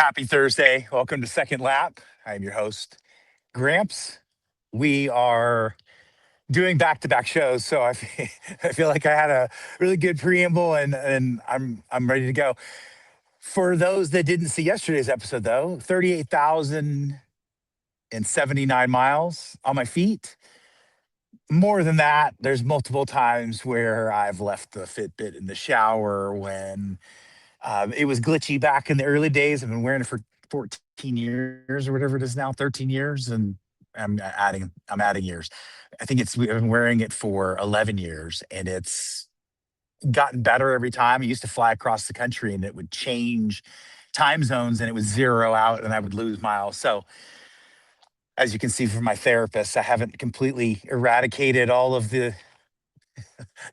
Happy Thursday. Welcome to Second Lap. I'm your host, Gramps. We are doing back-to-back shows, so I feel like I had a really good preamble and I'm ready to go. For those that didn't see yesterday's episode though, 38,079 miles on my feet. More than that, there's multiple times where I've left the Fitbit in the shower when it was glitchy back in the early days. I've been wearing it for 14 years or whatever it is now, 13 years, and I'm adding years. I think I've been wearing it for 11 years, and it's gotten better every time. I used to fly across the country, and it would change time zones, and it would zero out, and I would lose miles. So, as you can see from my therapist, I haven't completely eradicated all of the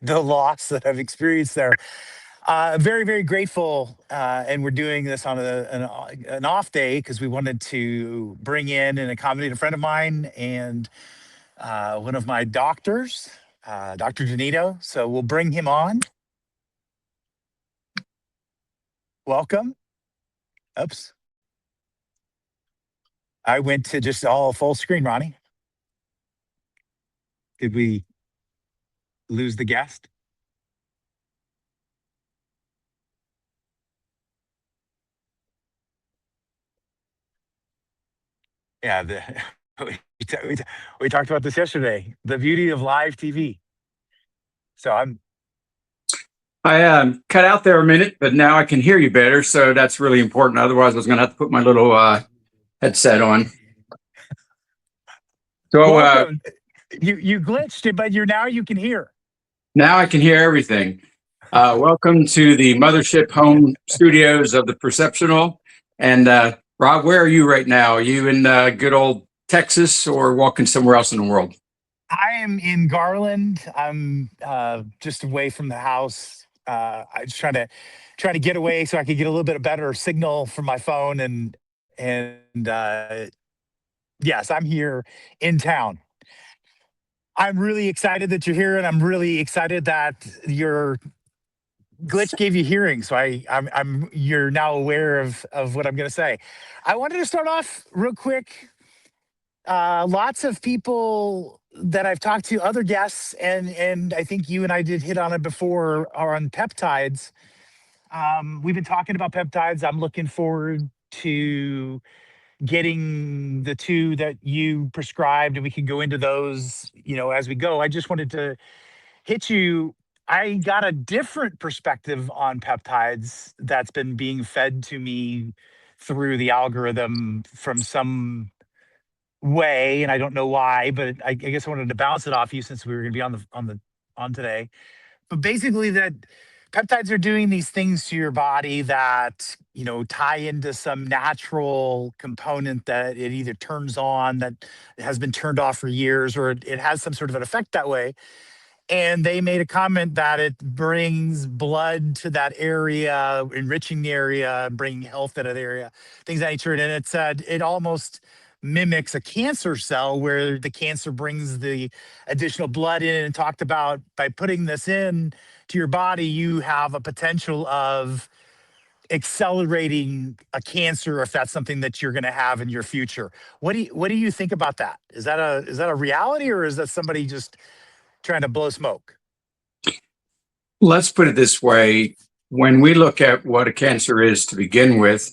loss that I've experienced there. Very, very grateful. And we're doing this on an off day because we wanted to bring in and accommodate a friend of mine and one of my doctors, Dr. Denito. So we'll bring him on. Welcome. Oops. I went to just all full screen, Ronnie. Did we lose the guest? Yeah, we talked about this yesterday. The beauty of live TV. So I cut out there a minute, but now I can hear you better. So that's really important. Otherwise, I was going to have to put my little headset on. So welcome. You glitched it, but now you can hear. Now I can hear everything. Welcome to the mothership home studios of the Perceptional. And Rob, where are you right now? Are you in good old Texas or walking somewhere else in the world? I am in Garland. I'm just away from the house. I was trying to get away so I could get a little bit of better signal from my phone. And yes, I'm here in town. I'm really excited that you're here, and I'm really excited that your glitch gave you hearing. So you're now aware of what I'm going to say. I wanted to start off real quick. Lots of people that I've talked to, other guests, and I think you and I did hit on it before, are on peptides. We've been talking about peptides. I'm looking forward to getting the two that you prescribed, and we can go into those, as we go. I just wanted to hit you. I got a different perspective on peptides that's been being fed to me through the algorithm from some way, and I don't know why, but I guess I wanted to bounce it off you since we were going to be on today. But basically, that peptides are doing these things to your body that tie into some natural component that it either turns on, that has been turned off for years, or it has some sort of an effect that way. And they made a comment that it brings blood to that area, enriching the area, bringing health to that area, things of that nature. And it said it almost mimics a cancer cell where the cancer brings the additional blood in, and talked about by putting this in to your body, you have a potential of accelerating a cancer if that's something that you're going to have in your future. What do you think about that? Is that a reality, or is that somebody just trying to blow smoke? Let's put it this way. When we look at what a cancer is to begin with,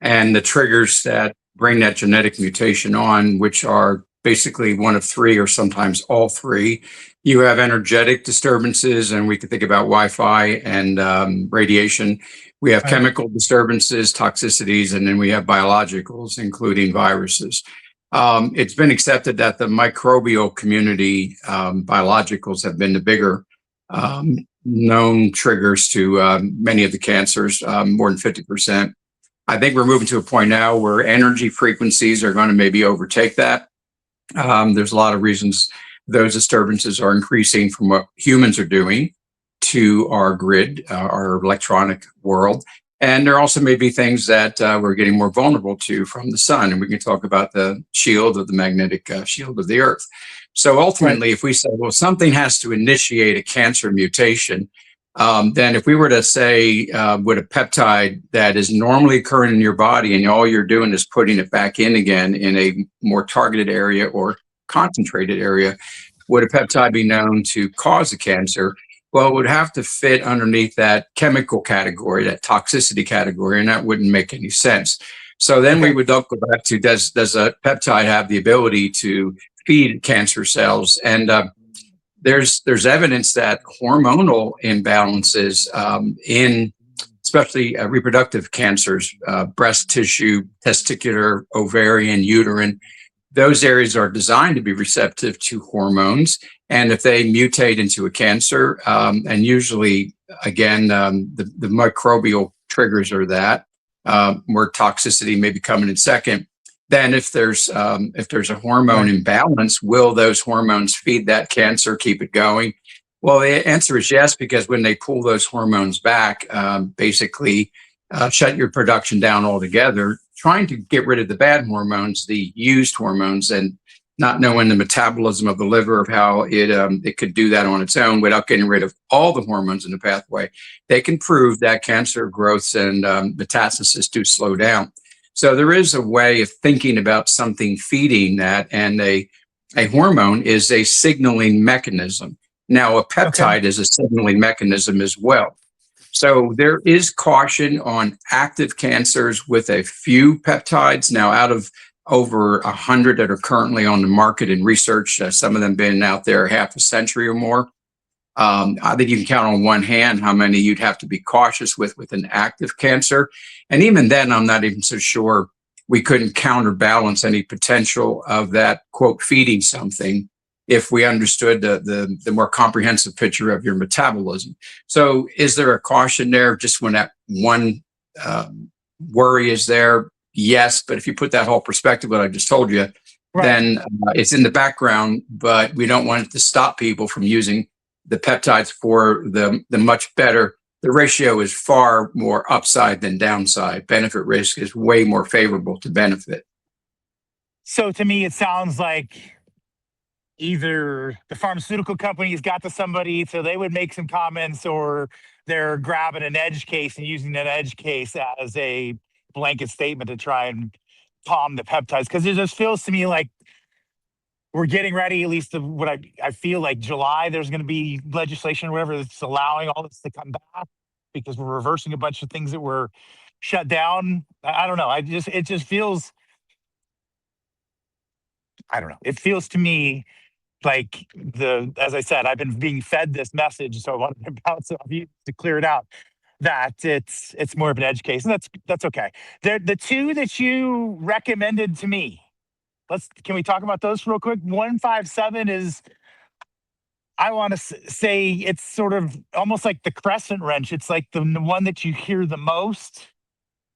and the triggers that bring that genetic mutation on, which are basically one of three or sometimes all three, you have energetic disturbances, and we can think about Wi-Fi and radiation. We have chemical disturbances, toxicities, and then we have biologicals, including viruses. It's been accepted that the microbial community, biologicals, have been the bigger known triggers to many of the cancers, more than 50%. I think we're moving to a point now where energy frequencies are going to maybe overtake that. There's a lot of reasons those disturbances are increasing from what humans are doing to our grid, our electronic world. And there also may be things that we're getting more vulnerable to from the sun. And we can talk about the shield of the magnetic shield of the earth. So ultimately, if we say, well, something has to initiate a cancer mutation, then if we were to say with a peptide that is normally occurring in your body and all you're doing is putting it back in again in a more targeted area or concentrated area, would a peptide be known to cause a cancer? Well, it would have to fit underneath that chemical category, that toxicity category, and that wouldn't make any sense. So then we would go back to, does a peptide have the ability to feed cancer cells? And there's evidence that hormonal imbalances in especially reproductive cancers, breast tissue, testicular, ovarian, uterine, those areas are designed to be receptive to hormones. And if they mutate into a cancer, and usually, again, the microbial triggers are that, where toxicity may be coming in second. Then if there's a hormone imbalance, will those hormones feed that cancer, keep it going? Well, the answer is yes, because when they pull those hormones back, basically shut your production down altogether, trying to get rid of the bad hormones, the used hormones, and not knowing the metabolism of the liver of how it could do that on its own without getting rid of all the hormones in the pathway, they can prove that cancer growths and metastasis do slow down. So there is a way of thinking about something feeding that, and a hormone is a signaling mechanism. Now, a peptide is a signaling mechanism as well. So there is caution on active cancers with a few peptides. Now, out of over 100 that are currently on the market in research, some of them been out there half a century or more. I think you can count on one hand how many you'd have to be cautious with an active cancer. And even then, I'm not even so sure we couldn't counterbalance any potential of that, quote, feeding something if we understood the more comprehensive picture of your metabolism. So is there a caution there just when that one worry is there? Yes, but if you put that whole perspective, what I just told you, then it's in the background, but we don't want it to stop people from using the peptides for the much better. The ratio is far more upside than downside. Benefit risk is way more favorable to benefit. So to me, it sounds like either the pharmaceutical companies got to somebody so they would make some comments, or they're grabbing an edge case and using an edge case as a blanket statement to try and calm the peptides. Because it just feels to me like we're getting ready, at least to what I feel like July, there's going to be legislation or whatever that's allowing all this to come back, because we're reversing a bunch of things that were shut down. I don't know. It just feels, I don't know. It feels to me like as I said, I've been being fed this message, so I wanted to bounce it off you to clear it out, that it's more of an edge case, and that's okay. The two that you recommended to me, can we talk about those real quick? 157 is, I want to say, it's sort of almost like the crescent wrench. It's like the one that you hear the most.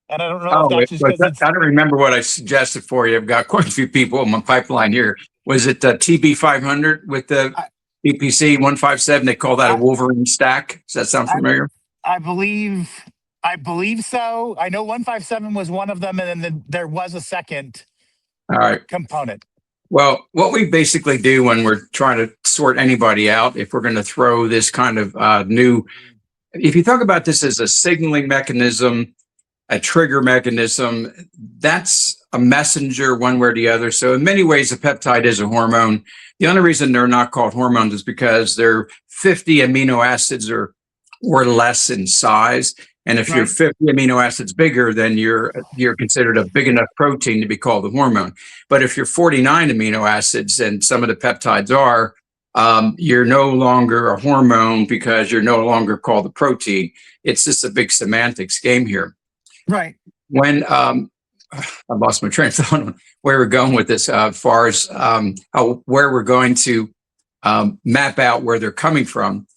And I don't know if that's just because I don't remember what I suggested for you. I've got quite a few people in my pipeline here. Was it TB 500 with the BPC 157? They call that a Wolverine stack. Does that sound familiar? I believe so. I know 157 was one of them, and then there was a second component. Well, what we basically do when we're trying to sort anybody out, if we're going to throw this kind of new, if you talk about this as a signaling mechanism, a trigger mechanism, that's a messenger one way or the other. So in many ways, a peptide is a hormone. The only reason they're not called hormones is because they're 50 amino acids or less in size. And if you're 50 amino acids bigger, then you're considered a big enough protein to be called a hormone. But if you're 49 amino acids, and some of the peptides are, you're no longer a hormone because you're no longer called a protein. It's just a big semantics game here. Right. When I lost my train of thought on where we're going with this, as far as where we're going to map out where they're coming from.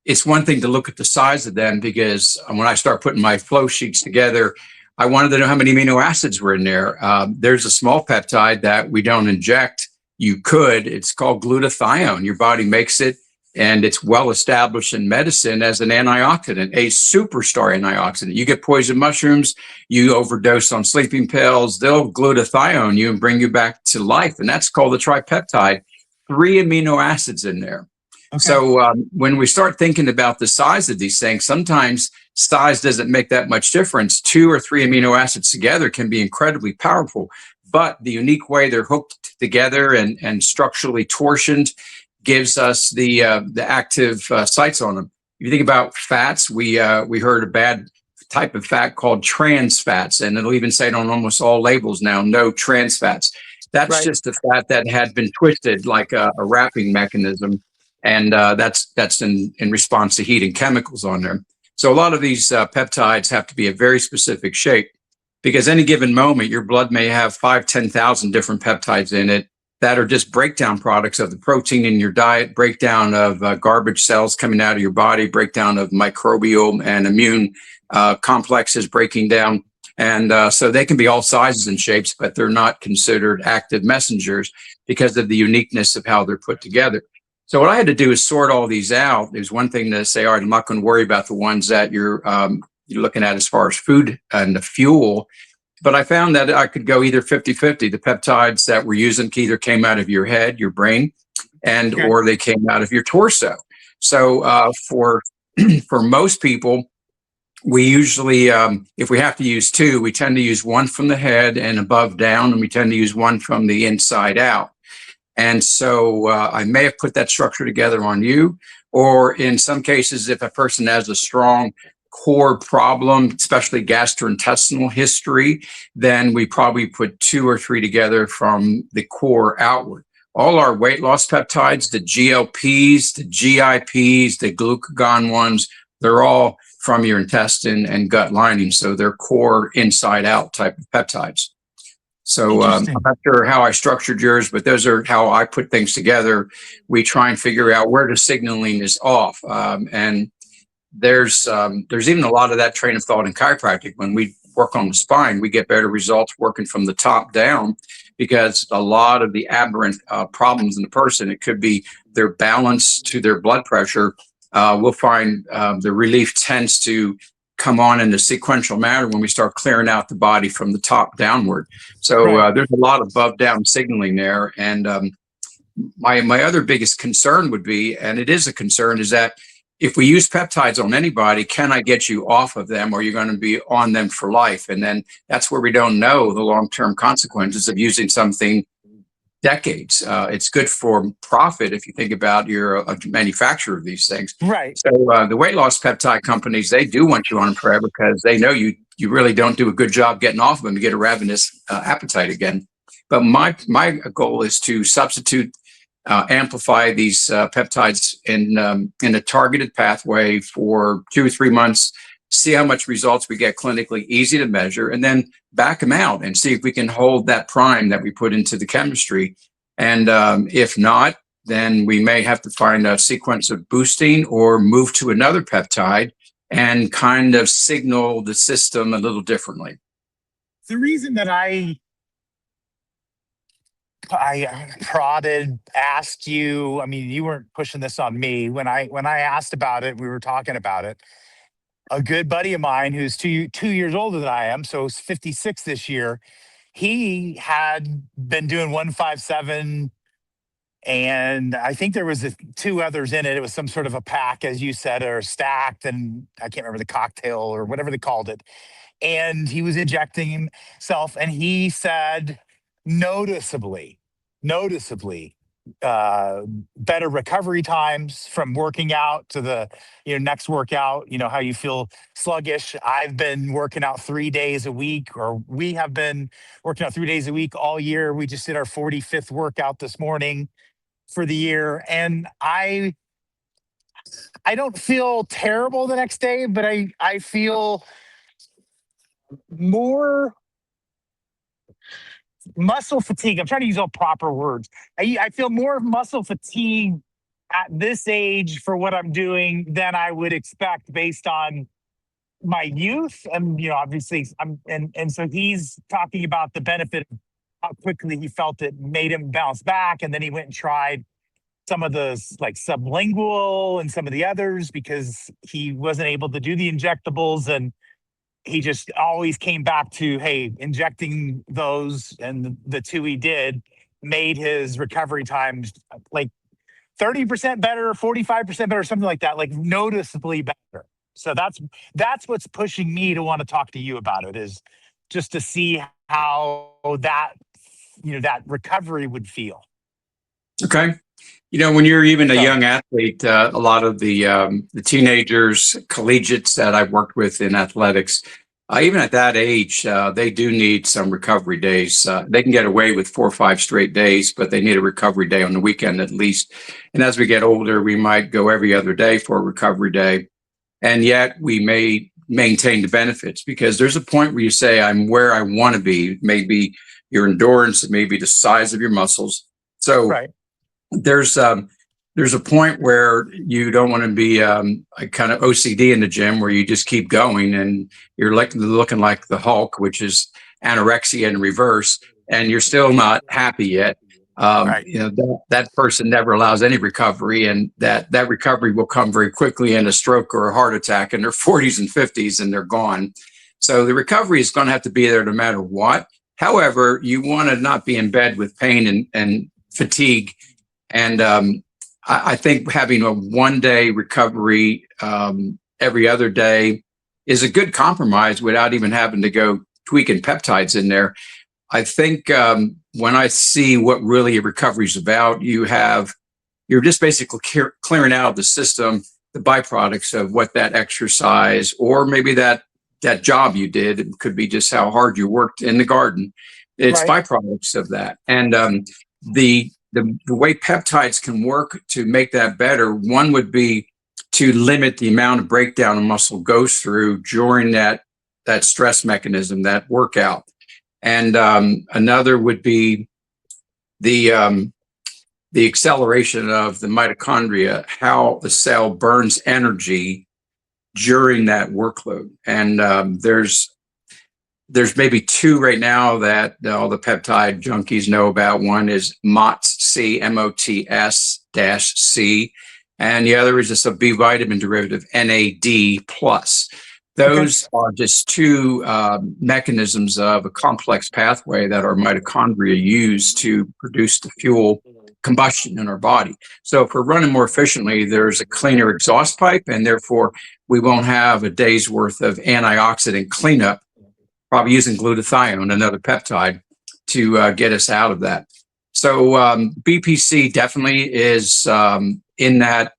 It's one thing to look at the size of them, because when I start putting my flow sheets together, I wanted to know how many amino acids were in there. There's a small peptide that we don't inject. You could. It's called glutathione. Your body makes it, and it's well established in medicine as an antioxidant, a superstar antioxidant. You get poison mushrooms, you overdose on sleeping pills, they'll glutathione you and bring you back to life. And that's called a tripeptide, 3 amino acids in there. Okay. So when we start thinking about the size of these things, sometimes size doesn't make that much difference. 2 or 3 amino acids together can be incredibly powerful, but the unique way they're hooked together and structurally torsioned gives us the active sites on them. If you think about fats, we heard a bad type of fat called trans fats, and it'll even say it on almost all labels now, no trans fats. That's Right. just a fat that had been twisted like a wrapping mechanism, and that's in response to heat and chemicals on there. So a lot of these peptides have to be a very specific shape, because any given moment your blood may have 5-10,000 different peptides in it that are just breakdown products of the protein in your diet, breakdown of garbage cells coming out of your body, breakdown of microbial and immune complexes breaking down. And so they can be all sizes and shapes, but they're not considered active messengers because of the uniqueness of how they're put together. So what I had to do is sort all these out. There's one thing to say, all right, I'm not going to worry about the ones that you're looking at as far as food and the fuel. But I found that I could go either 50-50. The peptides that we're using either came out of your head, your brain, and Okay. or they came out of your torso. So for for most people, we usually, if we have to use two, we tend to use one from the head and above down, and we tend to use one from the inside out. And so I may have put that structure together on you, or in some cases, if a person has a strong core problem, especially gastrointestinal history, then we probably put 2 or 3 together from the core outward. All our weight loss peptides, the GLPs, the GIPs, the glucagon ones, they're all from your intestine and gut lining. So they're core inside out type of peptides. So I'm not sure how I structured yours, but those are how I put things together. We try and figure out where the signaling is off. And there's even a lot of that train of thought in chiropractic. When we work on the spine, we get better results working from the top down, because a lot of the aberrant problems in the person, it could be their balance to their blood pressure. We'll find the relief tends to come on in a sequential manner when we start clearing out the body from the top downward. So there's a lot of above down signaling there. And my other biggest concern would be, and it is a concern, is that if we use peptides on anybody, can I get you off of them, or you're going to be on them for life? And then that's where we don't know the long-term consequences of using something decades. It's good for profit if you think about you're a manufacturer of these things. Right. So the weight loss peptide companies, they do want you on them forever because they know you really don't do a good job getting off of them. You get a ravenous appetite again. But my goal is to substitute, amplify these peptides in a targeted pathway for 2 or 3 months, see how much results we get clinically, easy to measure, and then back them out and see if we can hold that prime that we put into the chemistry. And if not, then we may have to find a sequence of boosting or move to another peptide and kind of signal the system a little differently. The reason that I prodded, asked you, I mean, you weren't pushing this on me. When I asked about it, we were talking about it. A good buddy of mine who's 2 years older than I am, so he's 56 this year, he had been doing 157, and I think there was 2 others in it. It was some sort of a pack, as you said, or stacked, and I can't remember the cocktail or whatever they called it. And he was injecting himself, and he said noticeably better recovery times from working out to the next workout. You know how you feel sluggish. I've been working out 3 days a week, or we have been working out 3 days a week all year. We just did our 45th workout this morning for the year, and I don't feel terrible the next day, but I feel more muscle fatigue. I'm trying to use all proper words. I feel more muscle fatigue at this age for what I'm doing than I would expect based on my youth. And obviously, and so he's talking about the benefit of how quickly he felt it made him bounce back, and then he went and tried some of the like sublingual and some of the others because he wasn't able to do the injectables, and he just always came back to, hey, injecting those, and the 2 he did made his recovery times like 30% better, 45% better, something like that, like noticeably better. So that's what's pushing me to want to talk to you about it, is just to see how that, that recovery would feel. Okay. When you're even a So, young athlete, a lot of the teenagers, collegiates that I've worked with in athletics, even at that age, they do need some recovery days. They can get away with 4 or 5 straight days, but they need a recovery day on the weekend at least. And as we get older, we might go every other day for a recovery day. And yet we may maintain the benefits, because there's a point where you say, I'm where I want to be. Maybe your endurance, maybe the size of your muscles. So right. there's a point where you don't want to be a kind of OCD in the gym, where you just keep going and you're looking like the Hulk, which is anorexia in reverse, and you're still not happy yet. Right. That person never allows any recovery, and that recovery will come very quickly in a stroke or a heart attack in their 40s and 50s, and they're gone. So the recovery is going to have to be there no matter what. However, you want to not be in bed with pain and fatigue. And I think having a 1-day recovery every other day is a good compromise without even having to go tweaking peptides in there. I think when I see what really a recovery is about, you're just basically clearing out of the system the byproducts of what that exercise, or maybe that job you did, it could be just how hard you worked in the garden. It's Right. byproducts of that. And the way peptides can work to make that better, one would be to limit the amount of breakdown a muscle goes through during that stress mechanism, that workout. And another would be the acceleration of the mitochondria, how the cell burns energy during that workload. And there's maybe 2 right now that all the peptide junkies know about. One is MOTS-C, MOTS-C, and the other is just a B vitamin derivative, NAD+. Those are just 2 mechanisms of a complex pathway that our mitochondria use to produce the fuel combustion in our body. So if we're running more efficiently, there's a cleaner exhaust pipe, and therefore we won't have a day's worth of antioxidant cleanup, probably using glutathione, another peptide, to get us out of that. So BPC definitely is in that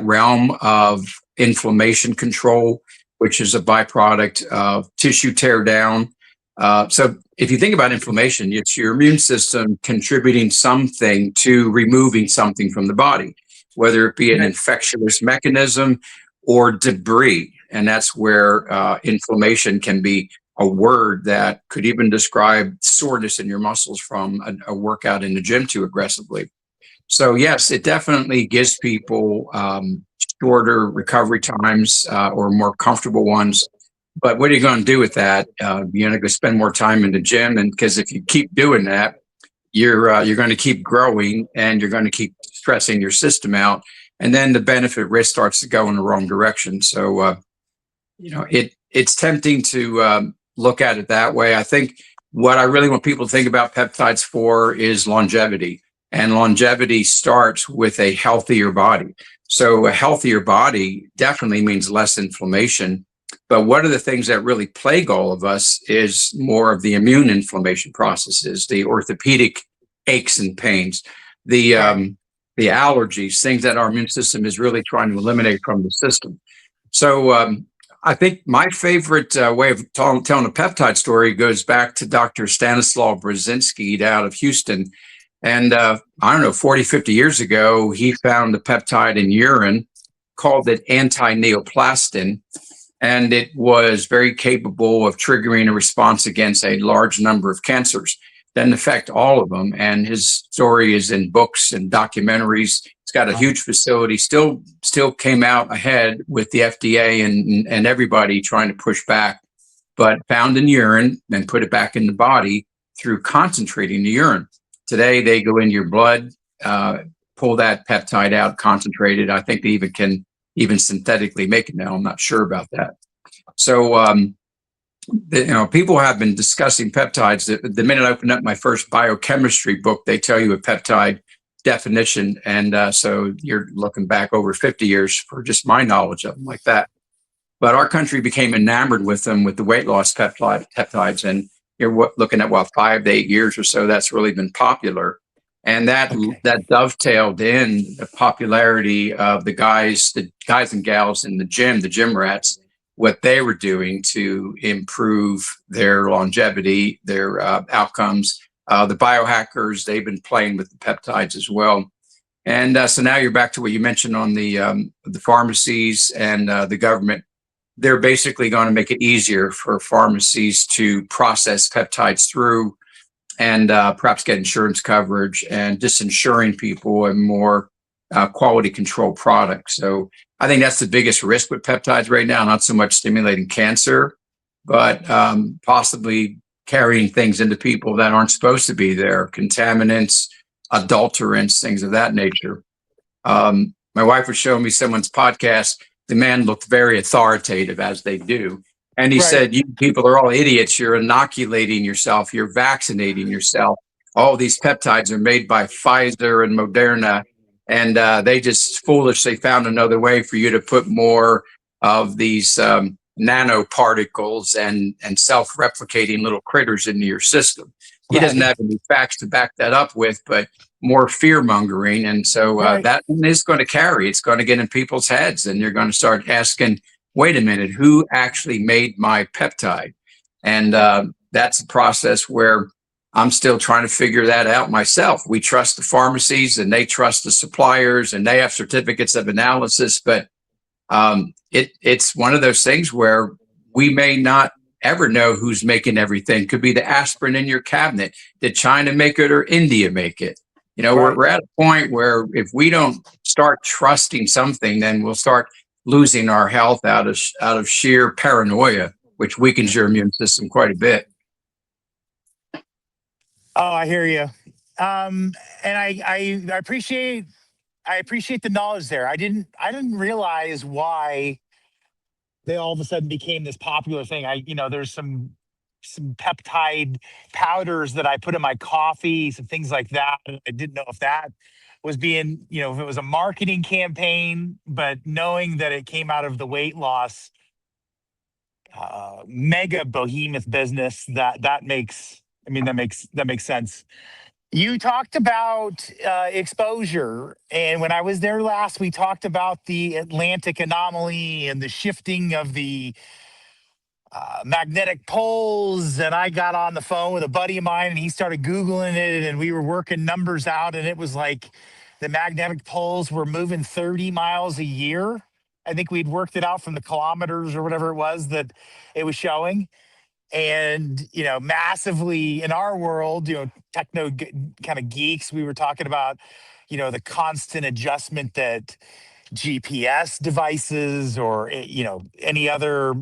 realm of inflammation control, which is a byproduct of tissue tear down. So if you think about inflammation, it's your immune system contributing something to removing something from the body, whether it be an infectious mechanism or debris. And that's where inflammation can be a word that could even describe soreness in your muscles from a workout in the gym too aggressively. So yes, it definitely gives people shorter recovery times or more comfortable ones. But what are you going to do with that? You're going to go spend more time in the gym, and because if you keep doing that, you're going to keep growing, and you're going to keep stressing your system out, and then the benefit risk starts to go in the wrong direction. So it's tempting to look at it that way. I think what I really want people to think about peptides for is longevity, and longevity starts with a healthier body. So a healthier body definitely means less inflammation. But one of the things that really plague all of us is more of the immune inflammation processes, the orthopedic aches and pains, the allergies, things that our immune system is really trying to eliminate from the system. So I think my favorite way of telling a peptide story goes back to Dr. Stanislaw Brzezinski out of Houston. And I don't know, 40, 50 years ago, he found a peptide in urine, called it anti-neoplastin. And it was very capable of triggering a response against a large number of cancers. Didn't affect all of them. And his story is in books and documentaries. It's got a huge facility, still came out ahead with the FDA and everybody trying to push back, but found in urine and put it back in the body through concentrating the urine. Today, they go into your blood, pull that peptide out, concentrate it. I think they even can synthetically make it now. I'm not sure about that. So, people have been discussing peptides. The minute I opened up my first biochemistry book, they tell you a peptide definition. And so you're looking back over 50 years for just my knowledge of them like that. But our country became enamored with them with the weight loss peptides. And you're looking at, 5 to 8 years or so, that's really been popular. And that dovetailed in the popularity of the guys and gals in the gym rats, what they were doing to improve their longevity, their outcomes. The biohackers, they've been playing with the peptides as well. And so now you're back to what you mentioned on the pharmacies and the government. They're basically going to make it easier for pharmacies to process peptides through and perhaps get insurance coverage and just ensuring people a more quality control product. So I think that's the biggest risk with peptides right now, not so much stimulating cancer, but possibly carrying things into people that aren't supposed to be there, contaminants, adulterants, things of that nature. My wife was showing me someone's podcast. The man looked very authoritative, as they do. And he said, you people are all idiots. You're inoculating yourself. You're vaccinating yourself. All these peptides are made by Pfizer and Moderna. And they just foolishly found another way for you to put more of these nanoparticles and self-replicating little critters into your system. He doesn't have any facts to back that up with, but more fear mongering. And so that is going to carry. It's going to get in people's heads. And you're going to start asking, wait a minute, who actually made my peptide? And that's a process where I'm still trying to figure that out myself. We trust the pharmacies and they trust the suppliers and they have certificates of analysis. But it's one of those things where we may not ever know who's making everything. Could be the aspirin in your cabinet. Did China make it or India make it? We're at a point where if we don't start trusting something, then we'll start losing our health out of sheer paranoia, which weakens your immune system quite a bit. Oh, I hear you. And I appreciate the knowledge there. I didn't realize why they all of a sudden became this popular thing. There's some peptide powders that I put in my coffee, some things like that. I didn't know if that was being, if it was a marketing campaign, but knowing that it came out of the weight loss mega behemoth business, that makes sense. You talked about exposure, and when I was there last, we talked about the Atlantic anomaly and the shifting of the magnetic poles. And I got on the phone with a buddy of mine, and he started Googling it, and we were working numbers out, and it was like the magnetic poles were moving 30 miles a year. I think we'd worked it out from the kilometers or whatever it was that it was showing. And massively in our world, techno kind of geeks, we were talking about the constant adjustment that GPS devices or any other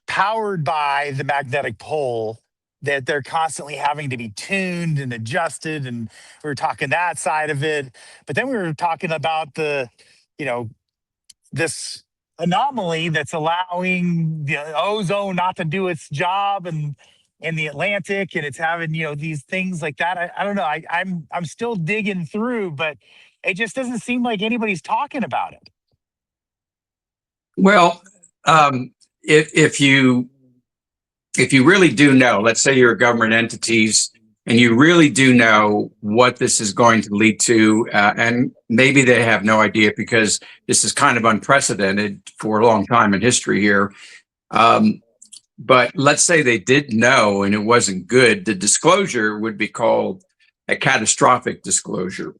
powered by the magnetic pole, that they're constantly having to be tuned and adjusted. And we were talking that side of it, but then we were talking about the this anomaly that's allowing the ozone not to do its job and in the Atlantic, and it's having these things like that. I don't know. I'm still digging through, but it just doesn't seem like anybody's talking about it. Well, if you really do know, let's say you're government entities and you really do know what this is going to lead to, and maybe they have no idea because this is kind of unprecedented for a long time in history here. But let's say they did know and it wasn't good, the disclosure would be called a catastrophic disclosure.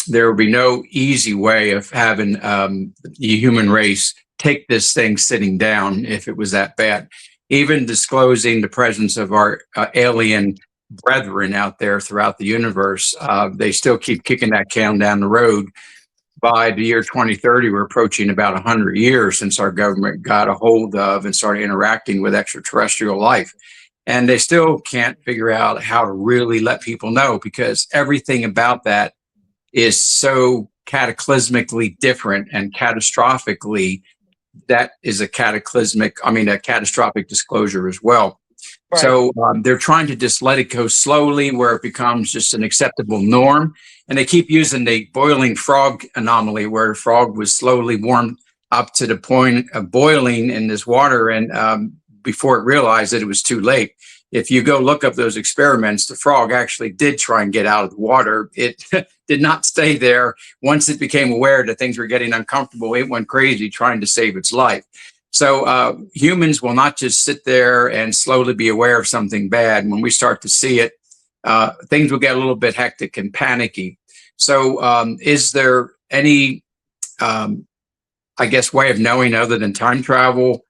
There would be no easy way of having the human race take this thing sitting down if it was that bad. Even disclosing the presence of our alien brethren out there throughout the universe, they still keep kicking that can down the road. By the year 2030, we're approaching about 100 years since our government got a hold of and started interacting with extraterrestrial life. And they still can't figure out how to really let people know, because everything about that is so cataclysmically different and catastrophically. That is a catastrophic disclosure as well. Right. So they're trying to just let it go slowly where it becomes just an acceptable norm. And they keep using the boiling frog anomaly where the frog was slowly warmed up to the point of boiling in this water. And before it realized that it was too late. If you go look up those experiments, the frog actually did try and get out of the water. It did not stay there. Once it became aware that things were getting uncomfortable, it went crazy trying to save its life. So humans will not just sit there and slowly be aware of something bad. When we start to see it, things will get a little bit hectic and panicky. So is there any, I guess, way of knowing other than time travel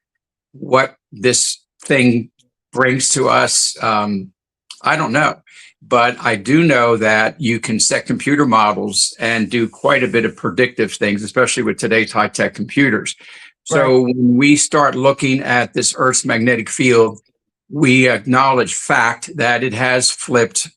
what this thing brings to us? I don't know. But I do know that you can set computer models and do quite a bit of predictive things, especially with today's high-tech computers. So when we start looking at this Earth's magnetic field, we acknowledge fact that it has flipped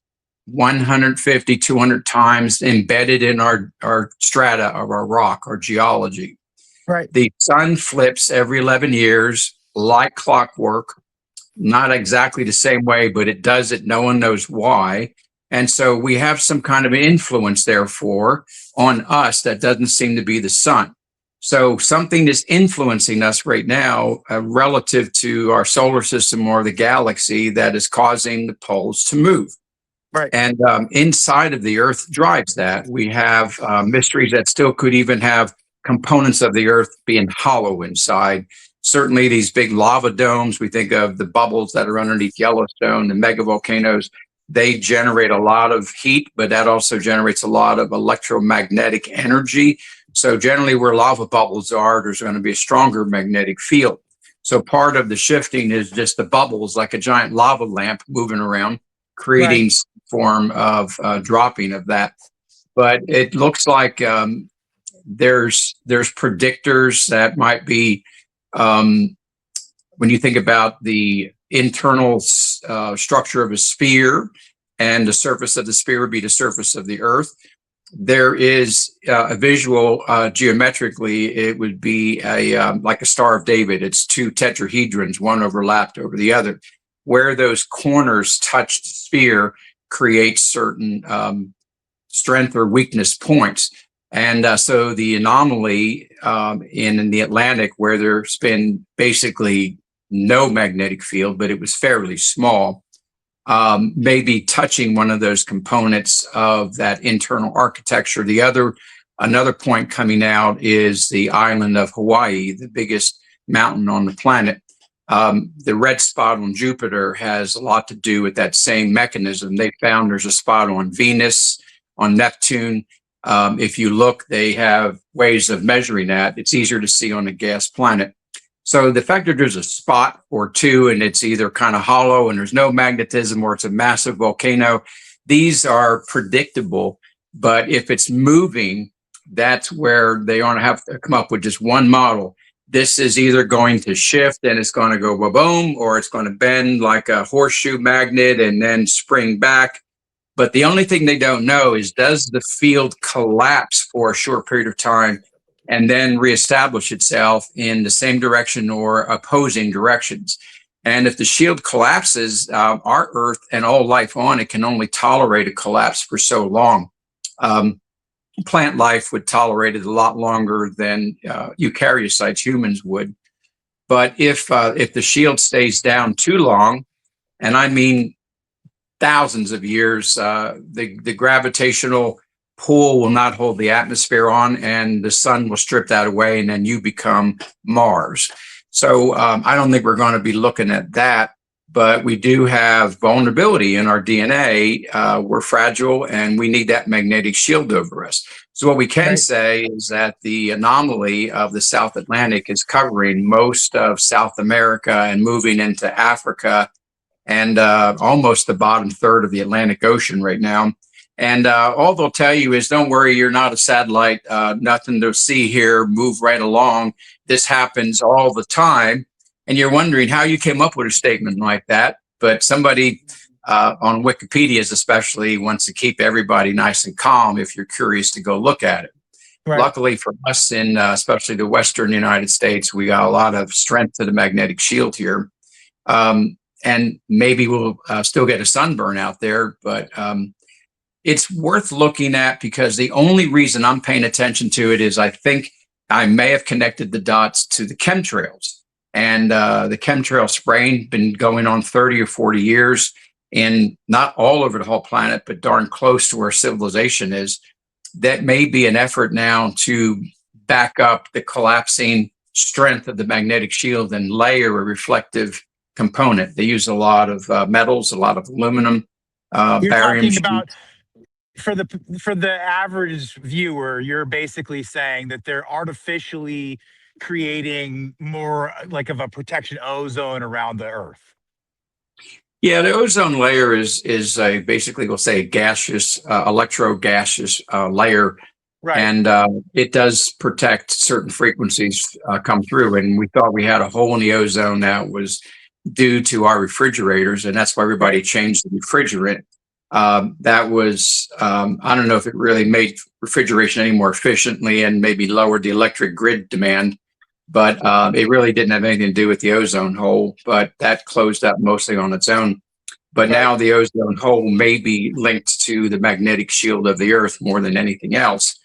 150, 200 times embedded in our strata of our rock, our geology. Right. The sun flips every 11 years like clockwork. Not exactly the same way, but it does it. No one knows why. And so we have some kind of influence, therefore, on us that doesn't seem to be the sun. So something is influencing us right now relative to our solar system or the galaxy that is causing the poles to move. Right. And inside of the Earth drives that. We have mysteries that still could even have components of the Earth being hollow inside. Certainly these big lava domes, we think of the bubbles that are underneath Yellowstone, the mega volcanoes, they generate a lot of heat, but that also generates a lot of electromagnetic energy. So generally where lava bubbles are, there's going to be a stronger magnetic field. So part of the shifting is just the bubbles, like a giant lava lamp moving around, creating some form of dropping of that. But it looks like there's predictors that might be, when you think about the internal structure of a sphere and the surface of the sphere would be the surface of the Earth, there is a visual geometrically, it would be like a Star of David. It's two tetrahedrons, one overlapped over the other. Where those corners touch the sphere creates certain strength or weakness points. And so the anomaly in the Atlantic, where there's been basically no magnetic field, but it was fairly small, may be touching one of those components of that internal architecture. Another point coming out is the island of Hawaii, the biggest mountain on the planet. The red spot on Jupiter has a lot to do with that same mechanism. They found there's a spot on Venus, on Neptune. If you look, they have ways of measuring that. It's easier to see on a gas planet. So the fact that there's a spot or two and it's either kind of hollow and there's no magnetism or it's a massive volcano, these are predictable. But if it's moving, that's where they want to have to come up with just one model. This is either going to shift and it's going to go boom, or it's going to bend like a horseshoe magnet and then spring back. But the only thing they don't know is, does the field collapse for a short period of time and then reestablish itself in the same direction or opposing directions? And if the shield collapses, our Earth and all life on it can only tolerate a collapse for so long. Plant life would tolerate it a lot longer than eukaryotes, humans would. But if the shield stays down too long, and I mean thousands of years, the gravitational pull will not hold the atmosphere on, and the sun will strip that away, and then you become Mars. So I don't think we're going to be looking at that, but we do have vulnerability in our DNA. We're fragile, and we need that magnetic shield over us. So what we can say is that the anomaly of the South Atlantic is covering most of South America and moving into Africa and almost the bottom third of the Atlantic Ocean right now. And all they'll tell you is, don't worry, you're not a satellite, nothing to see here, move right along. This happens all the time. And you're wondering how you came up with a statement like that. But somebody on Wikipedia's especially wants to keep everybody nice and calm if you're curious to go look at it. Right. Luckily for us in especially the Western United States, we got a lot of strength to the magnetic shield here. and maybe we'll still get a sunburn out there, but it's worth looking at, because the only reason I'm paying attention to it is I think I may have connected the dots to the chemtrails. And the chemtrail spraying been going on 30 or 40 years, and not all over the whole planet, but darn close to where civilization is. That may be an effort now to back up the collapsing strength of the magnetic shield and layer a reflective component. They use a lot of metals, a lot of aluminum, You're barium. talking about, for the average viewer, you're basically saying that they're artificially creating more like of a protection ozone around the Earth. Yeah, the ozone layer is a basically, we'll say, a gaseous, electro-gaseous layer, Right. and it does protect certain frequencies come through. And we thought we had a hole in the ozone that was due to our refrigerators, and that's why everybody changed the refrigerant. That was, I don't know if it really made refrigeration any more efficiently and maybe lowered the electric grid demand, but it really didn't have anything to do with the ozone hole, but that closed up mostly on its own. But now the ozone hole may be linked to the magnetic shield of the Earth more than anything else.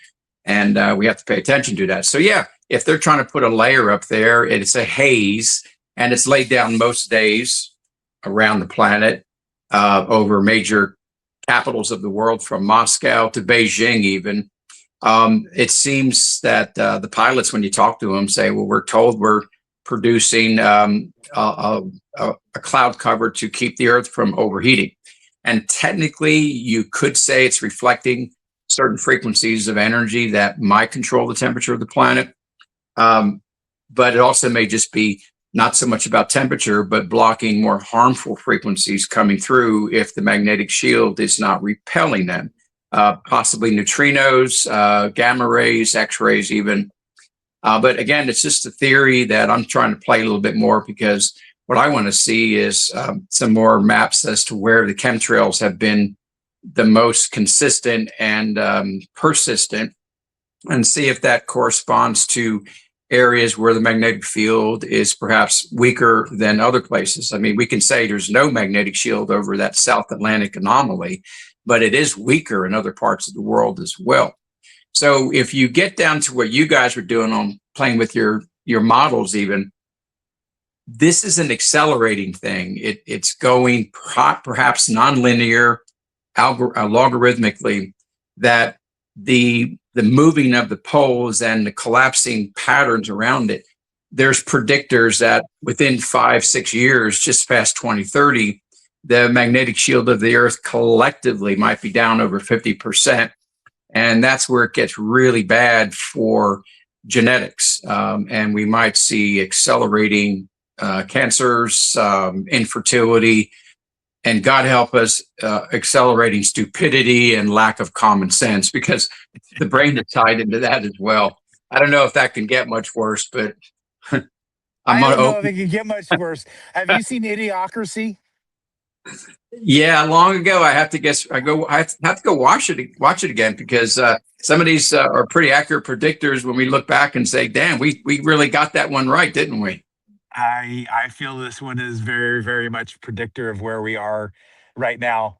And we have to pay attention to that. So yeah, if they're trying to put a layer up there, it's a haze, and it's laid down most days around the planet over major capitals of the world, from Moscow to Beijing even. It seems that the pilots, when you talk to them, say, well, we're told we're producing a cloud cover to keep the Earth from overheating. And technically, you could say it's reflecting certain frequencies of energy that might control the temperature of the planet. But it also may just be not so much about temperature, but blocking more harmful frequencies coming through if the magnetic shield is not repelling them. Possibly neutrinos, gamma rays, X-rays even. But again, it's just a theory that I'm trying to play a little bit more, because what I want to see is some more maps as to where the chemtrails have been the most consistent and persistent, and see if that corresponds to areas where the magnetic field is perhaps weaker than other places. I mean, we can say there's no magnetic shield over that South Atlantic anomaly, but it is weaker in other parts of the world as well. So if you get down to what you guys are doing on playing with your models even, this is an accelerating thing. It's going perhaps nonlinear, logarithmically, that the moving of the poles and the collapsing patterns around it, there's predictors that within 5-6 years, just past 2030, the magnetic shield of the Earth collectively might be down over 50%. And that's where it gets really bad for genetics. And we might see accelerating cancers, infertility, and God help us, accelerating stupidity and lack of common sense, because the brain is tied into that as well. I don't know if that can get much worse, but I don't know if it can get much worse. Have you seen Idiocracy? Yeah, long ago. I have to guess. I have to go watch it again, because some of these are pretty accurate predictors when we look back and say, "Damn, we really got that one right, didn't we?" I feel this one is very, very much predictor of where we are right now.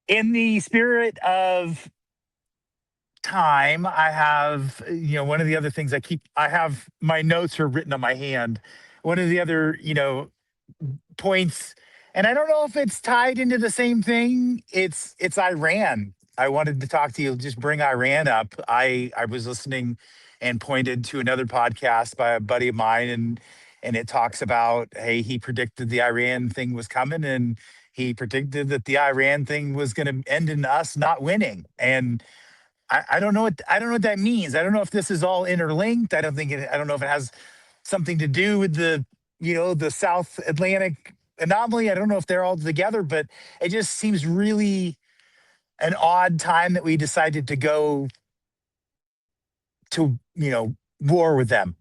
In the spirit of time, I have, one of the other things I have my notes are written on my hand. One of the other, points, and I don't know if it's tied into the same thing. It's Iran. I wanted to talk to you, just bring Iran up. I was listening and pointed to another podcast by a buddy of mine, and it talks about, hey, he predicted the Iran thing was coming, and he predicted that the Iran thing was going to end in us not winning. And I don't know what that means. I don't know if this is all interlinked. I don't know if it has something to do with the South Atlantic anomaly. I don't know if they're all together, but it just seems really an odd time that we decided to go to, war with them.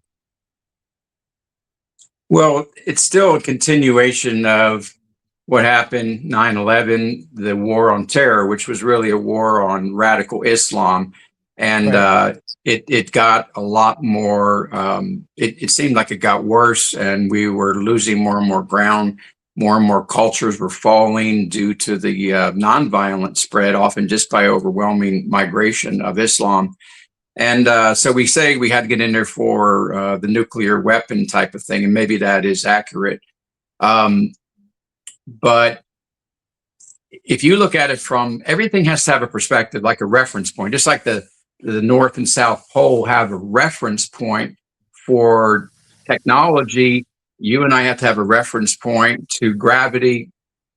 Well, it's still a continuation of what happened 9/11, the war on terror, which was really a war on radical Islam. And Right. it got a lot more, it seemed like it got worse, and we were losing more and more ground. more and more cultures were falling due to the nonviolent spread, often just by overwhelming migration of Islam. And so we say we had to get in there for the nuclear weapon type of thing, and maybe that is accurate. But if you look at it from, everything has to have a perspective, like a reference point, just like the North and South Pole have a reference point for technology. You and I have to have a reference point to gravity.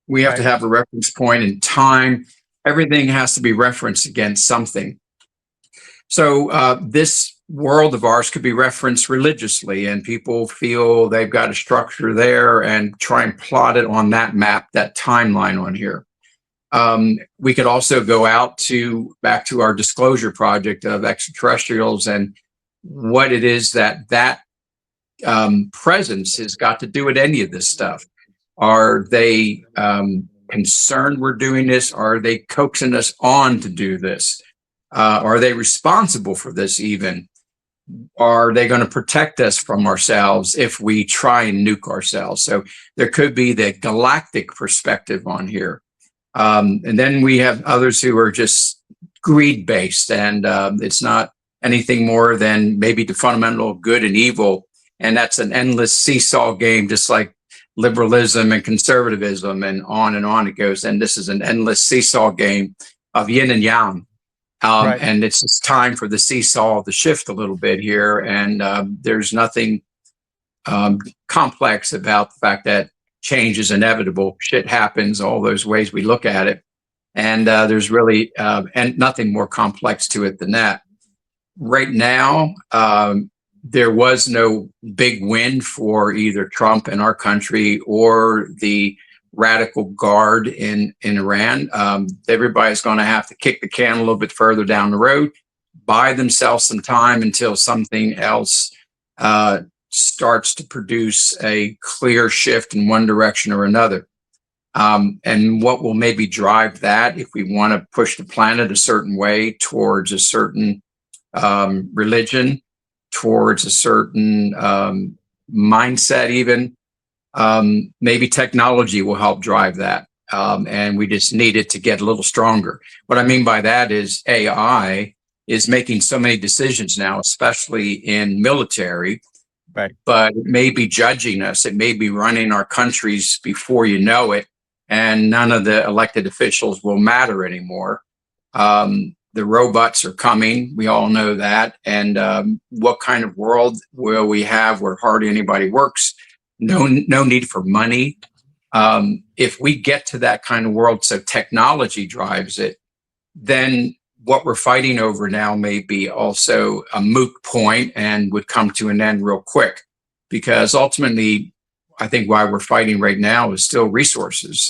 We have to have a reference point in time. Everything has to be referenced against something. So this world of ours could be referenced religiously, and people feel they've got a structure there and try and plot it on that map, that timeline on here. We could also go out to back to our disclosure project of extraterrestrials and what it is that presence has got to do with any of this stuff. Are they concerned we're doing this? Are they coaxing us on to do this? Are they responsible for this even? Are they going to protect us from ourselves if we try and nuke ourselves? So there could be the galactic perspective on here. And then we have others who are just greed-based, and it's not anything more than maybe the fundamental good and evil. And that's an endless seesaw game, just like liberalism and conservatism, and on it goes. And this is an endless seesaw game of yin and yang. And it's just time for the seesaw to shift a little bit here. And there's nothing complex about the fact that change is inevitable. Shit happens, all those ways we look at it. And there's really and nothing more complex to it than that. Right now, there was no big win for either Trump and our country or the radical guard in Iran. Everybody's going to have to kick the can a little bit further down the road, buy themselves some time until something else starts to produce a clear shift in one direction or another. And what will maybe drive that, if we want to push the planet a certain way towards a certain religion, towards a certain mindset even, maybe technology will help drive that. And we just need it to get a little stronger. What I mean by that is AI is making so many decisions now, especially in military. Right. But it may be judging us. It may be running our countries before you know it. And none of the elected officials will matter anymore. The robots are coming. We all know that. And what kind of world will we have where hardly anybody works? No need for money. If we get to that kind of world, so technology drives it, then what we're fighting over now may be also a moot point and would come to an end real quick. Because ultimately, I think why we're fighting right now is still resources.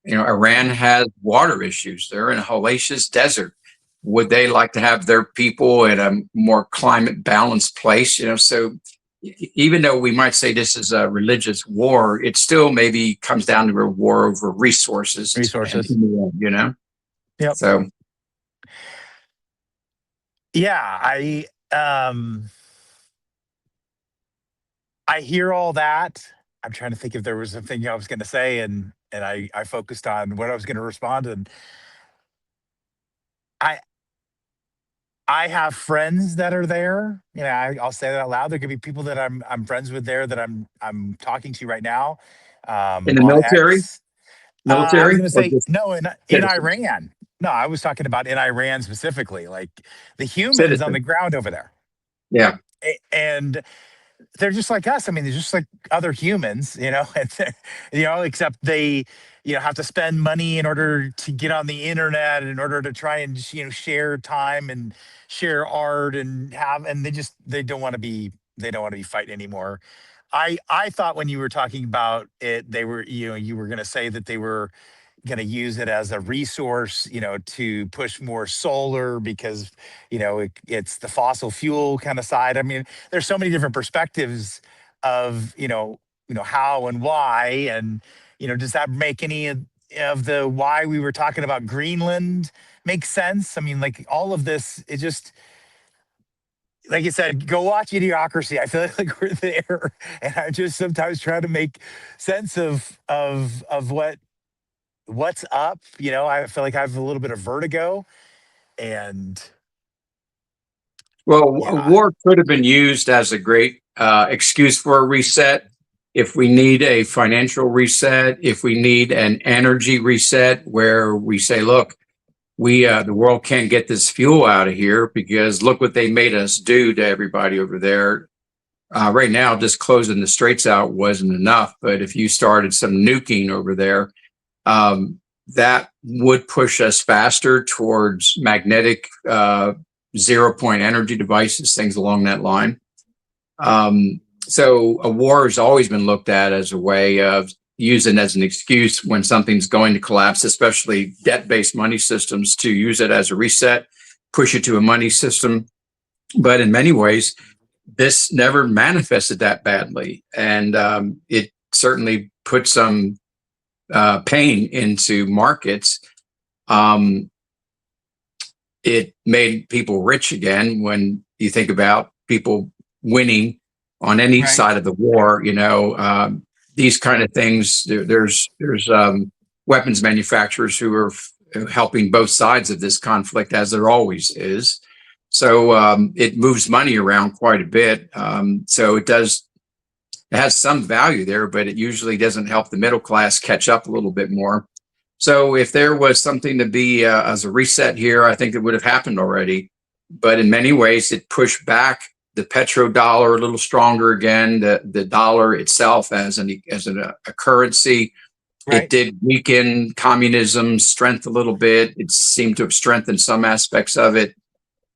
Iran has water issues. They're in a hellacious desert. Would they like to have their people in a more climate balanced place? So even though we might say this is a religious war, it still maybe comes down to a war over resources. Yep. So yeah, I hear all that. I'm trying to think if there was something I was going to say, and I focused on what I was going to respond. And I have friends that are there. I'll say that out loud. There could be people that I'm friends with there that I'm talking to right now. in the On military, X. I was going to or say just no in citizens? Iran. No, I was talking about in Iran specifically, like the humans on Citizens. the ground over there. Yeah. And they're just like us. I mean, they're just like other humans, except they, have to spend money in order to get on the internet, in order to try and, share time and share art and they don't want to be fighting anymore. I thought when you were talking about it, you were going to say that they were going to use it as a resource, to push more solar because, it's the fossil fuel kind of side. I mean, there's so many different perspectives of, how and why. And, does that make any of the why we were talking about Greenland make sense? I mean, like all of this, it just like you said, go watch Idiocracy. I feel like we're there, and I just sometimes try to make sense of what's up. You know, I feel like I have a little bit of vertigo, and Well, a yeah, war could have been used as a great excuse for a reset. If we need a financial reset, if we need an energy reset, where we say, look, we the world can't get this fuel out of here because look what they made us do to everybody over there. Right now, just closing the straits out wasn't enough. But if you started some nuking over there, that would push us faster towards magnetic 0 point energy devices, things along that line. So a war has always been looked at as a way of using as an excuse when something's going to collapse, especially debt-based money systems, to use it as a reset, push it to a money system. But in many ways, this never manifested that badly. And it certainly put some pain into markets. It made people rich again when you think about people winning on any right, side of the war. These kind of things. There's weapons manufacturers who are helping both sides of this conflict, as there always is. So it moves money around quite a bit. So it has some value there, but it usually doesn't help the middle class catch up a little bit more. So if there was something to be as a reset here, I think it would have happened already. But in many ways, it pushed back the petrodollar a little stronger again. The dollar itself as a currency, it right. did weaken communism's strength a little bit. It seemed to have strengthened some aspects of it.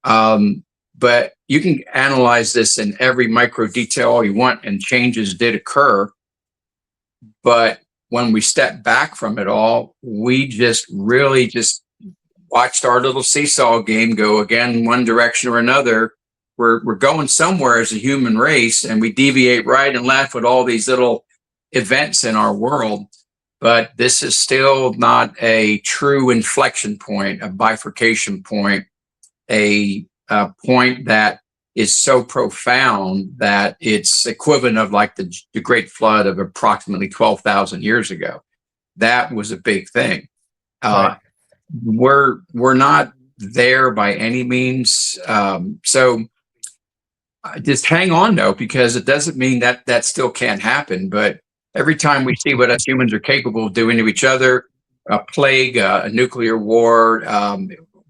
But you can analyze this in every micro detail all you want, and changes did occur. But when we stepped back from it all, we just really just watched our little seesaw game go again, one direction or another. We're going somewhere as a human race, and we deviate right and left with all these little events in our world. But this is still not a true inflection point, a bifurcation point, a point that is so profound that it's equivalent of like the Great Flood of approximately 12,000 years ago. That was a big thing. Right. We're not there by any means. So just hang on though, because it doesn't mean that that still can't happen. But every time we see what us humans are capable of doing to each other, a plague, a nuclear war,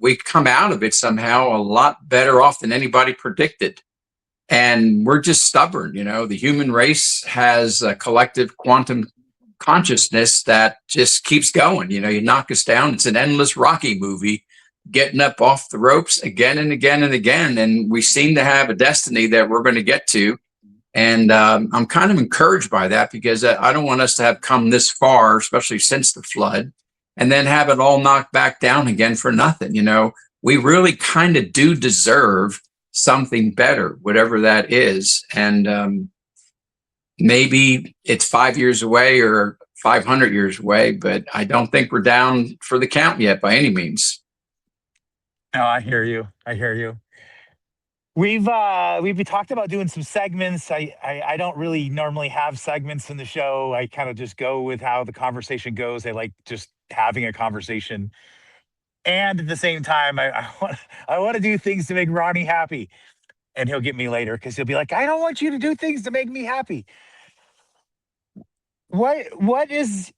we come out of it somehow a lot better off than anybody predicted. And we're just stubborn. The human race has a collective quantum consciousness that just keeps going. You knock us down. It's an endless Rocky movie, getting up off the ropes again and again and again. And we seem to have a destiny that we're going to get to. And I'm kind of encouraged by that, because I don't want us to have come this far, especially since the flood, and then have it all knocked back down again for nothing. We really kind of do deserve something better, whatever that is. And maybe it's 5 years away or 500 years away, but I don't think we're down for the count yet by any means. No, I hear you. I hear you. We've talked about doing some segments. I don't really normally have segments in the show. I kind of just go with how the conversation goes. I like just having a conversation, and at the same time, I want to do things to make Ronnie happy, and he'll get me later because he'll be like, "I don't want you to do things to make me happy." What is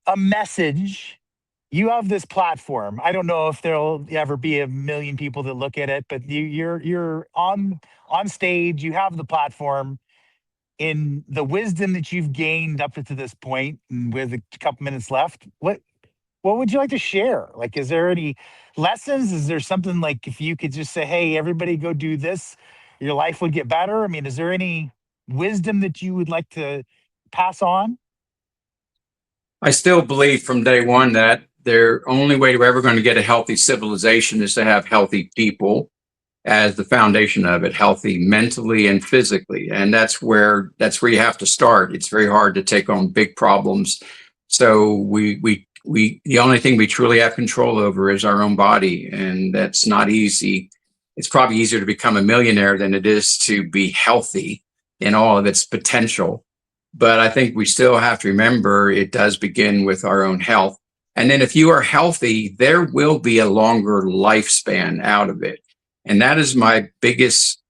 a message? You have this platform. I don't know if there'll ever be a million people that look at it, but you're on stage. You have the platform. In the wisdom that you've gained up to this point, and with a couple minutes left, what would you like to share? Like, is there any lessons? Is there something like if you could just say, "Hey, everybody, go do this," your life would get better? I mean, is there any wisdom that you would like to pass on? I still believe from day one that the only way we're ever going to get a healthy civilization is to have healthy people as the foundation of it, healthy mentally and physically. And that's where you have to start. It's very hard to take on big problems. So the only thing we truly have control over is our own body, and that's not easy. it's probably easier to become a millionaire than it is to be healthy in all of its potential. But I think we still have to remember it does begin with our own health. And then if you are healthy, there will be a longer lifespan out of it. And that is my biggest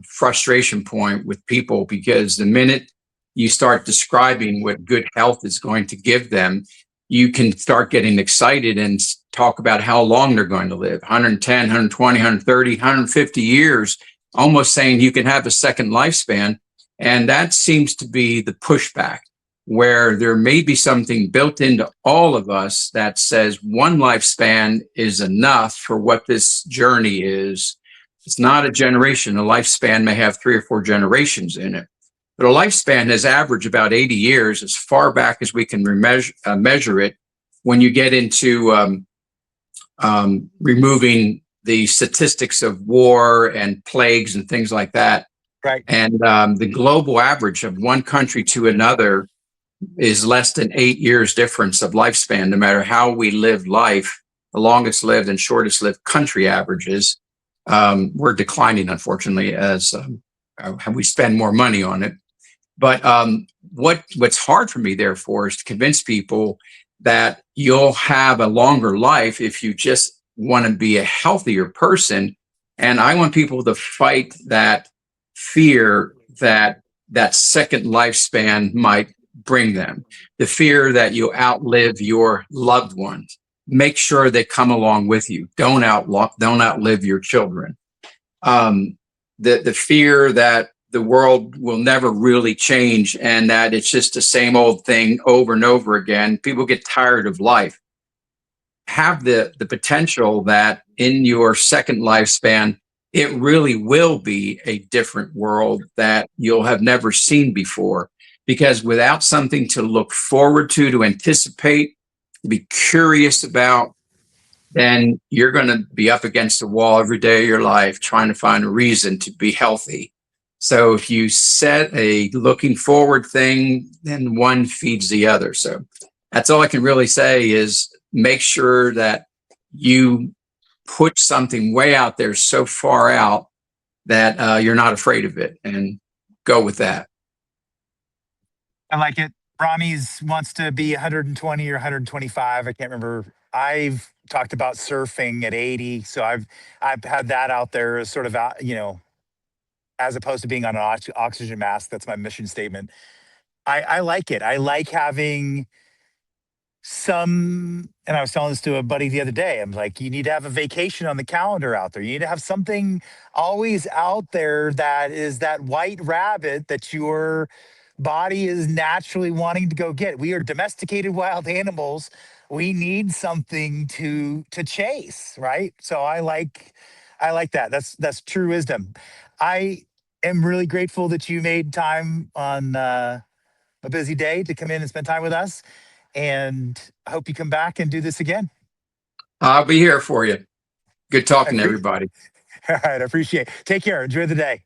frustration point with people, because the minute you start describing what good health is going to give them, you can start getting excited and talk about how long they're going to live, 110, 120, 130, 150 years, almost saying you can have a second lifespan. And that seems to be the pushback, where there may be something built into all of us that says one lifespan is enough for what this journey is. It's not a generation. A lifespan may have 3 or 4 generations in it. But a lifespan has averaged about 80 years, as far back as we can measure it, when you get into removing the statistics of war and plagues and things like that. Right. And the global average of one country to another is less than 8 years difference of lifespan, no matter how we live life. The longest lived and shortest lived country averages, we're declining, unfortunately, as we spend more money on it. But what's hard for me, therefore, is to convince people that you'll have a longer life if you just want to be a healthier person. And I want people to fight that fear that that second lifespan might bring them, the fear that you outlive your loved ones. Make sure they come along with you. Don't outlive your children. The fear that the world will never really change and that it's just the same old thing over and over again. People get tired of life. Have the potential that in your second lifespan, it really will be a different world that you'll have never seen before. Because without something to look forward to anticipate, to be curious about, then you're going to be up against the wall every day of your life trying to find a reason to be healthy. So if you set a looking forward thing, then one feeds the other. So that's all I can really say is make sure that you put something way out there, so far out that you're not afraid of it, and go with that. I like it. Rami's wants to be 120 or 125. I can't remember. I've talked about surfing at 80, so I've had that out there as sort of as opposed to being on an oxygen mask. That's my mission statement. I like it. I like having some, and I was telling this to a buddy the other day. I'm like, you need to have a vacation on the calendar out there. You need to have something always out there that is that white rabbit that your body is naturally wanting to go get. We are domesticated wild animals. We need something to chase, right? So I like that. That's true wisdom. I am really grateful that you made time on a busy day to come in and spend time with us. And I hope you come back and do this again. I'll be here for you. Good talking to everybody. All right. I appreciate it. Take care. Enjoy the day.